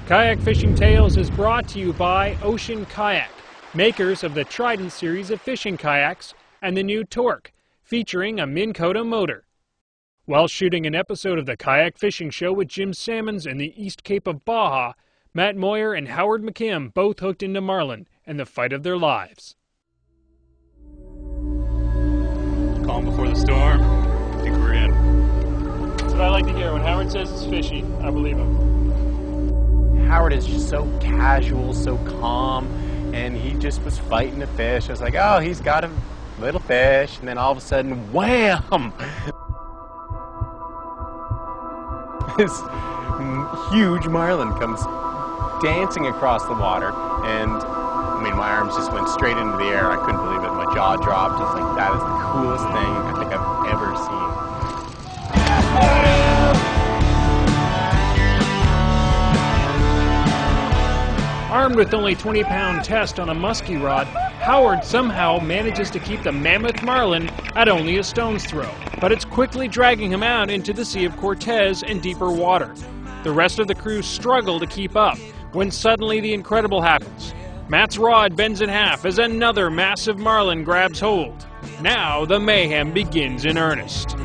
Kayak Fishing Tales is brought to you by Ocean Kayak, makers of the Trident series of fishing kayaks and the new Torque, featuring a Minn Kota motor. While shooting an episode of the Kayak Fishing Show with Jim Sammons in the East Cape of Baja, Matt Moyer and Howard McKim both hooked into Marlin and the fight of their lives. Calm before the storm. I think we're in. That's what I like to hear. When Howard says it's fishy, I believe him. Howard is just so casual, so calm, and he just was fighting the fish. I was like, oh, he's got a little fish, and then all of a sudden, wham! This huge marlin comes dancing across the water, and I mean, my arms just went straight into the air. I couldn't believe it. My jaw dropped. I was like, that is the coolest thing I think I've ever seen. Armed with only 20-pound test on a musky rod, Howard somehow manages to keep the mammoth marlin at only a stone's throw, but it's quickly dragging him out into the Sea of Cortez and deeper water. The rest of the crew struggle to keep up when suddenly the incredible happens. Matt's rod bends in half as another massive marlin grabs hold. Now the mayhem begins in earnest.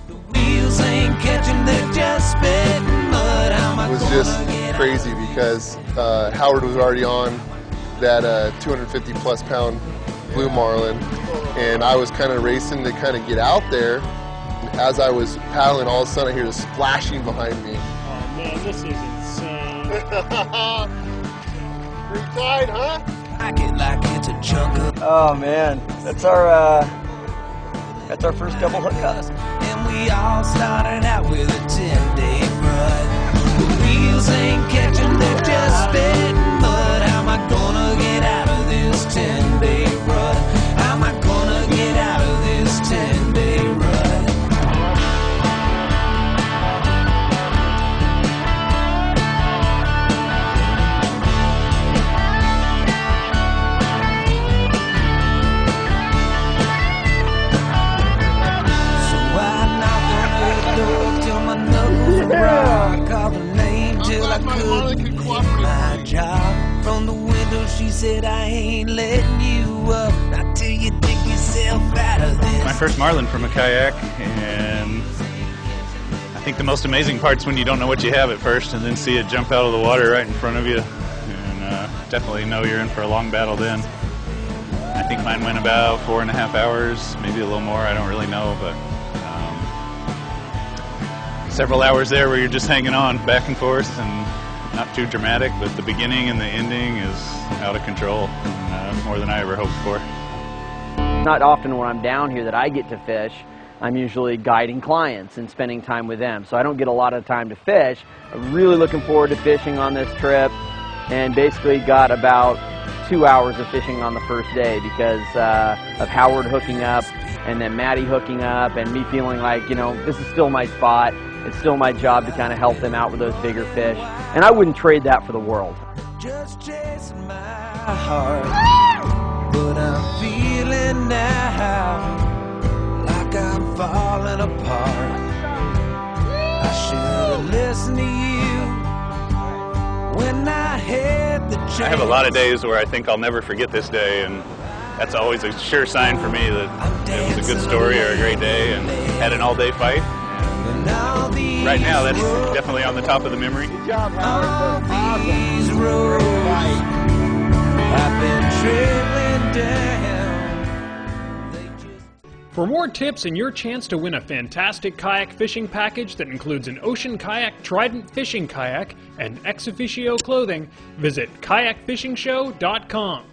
The wheels ain't catching, they're just spitting mud. It was just crazy because Howard was already on that 250 plus pound blue marlin, and I was kind of racing to kind of get out there. As I was paddling, all of a sudden I hear the splashing behind me. Oh man, this is insane. Pretty tight, huh? I get like it's a chunk of. Oh man, that's our first double hook cast. And we all started out with a 10-day run. The wheels ain't catching, they're just spitting mud. How am I gonna get out of this 10-day run? How am I gonna get out of this 10-day run? So I knocked on the door till my knuckles rock. Called her name till I couldn't get my job. From the window she said, I ain't letting you up, not till you dig yourself out of this. My first marlin from a kayak, and I think the most amazing part's when you don't know what you have at first and then see it jump out of the water right in front of you, and definitely know you're in for a long battle then. I think mine went about 4.5 hours, maybe a little more, I don't really know, but several hours there where you're just hanging on back and forth, and not too dramatic, but the beginning and the ending is out of control, and more than I ever hoped for. Not often when I'm down here that I get to fish. I'm usually guiding clients and spending time with them, so I don't get a lot of time to fish. I'm really looking forward to fishing on this trip, and basically got about 2 hours of fishing on the first day because of Howard hooking up and then Maddie hooking up and me feeling like, you know, this is still my spot. It's still my job to kind of help them out with those bigger fish, and I wouldn't trade that for the world. Just chasing my heart, but I'm feeling now like I'm falling apart. I should have listened to you when I had the chance. I have a lot of days where I think I'll never forget this day, and that's always a sure sign for me that it was a good story or a great day and had an all-day fight. Right now, that's definitely on the top of the memory. Good job, Howard. These roads I've been trailing down. For more tips and your chance to win a fantastic kayak fishing package that includes an Ocean Kayak Trident fishing kayak and ex officio clothing, visit kayakfishingshow.com.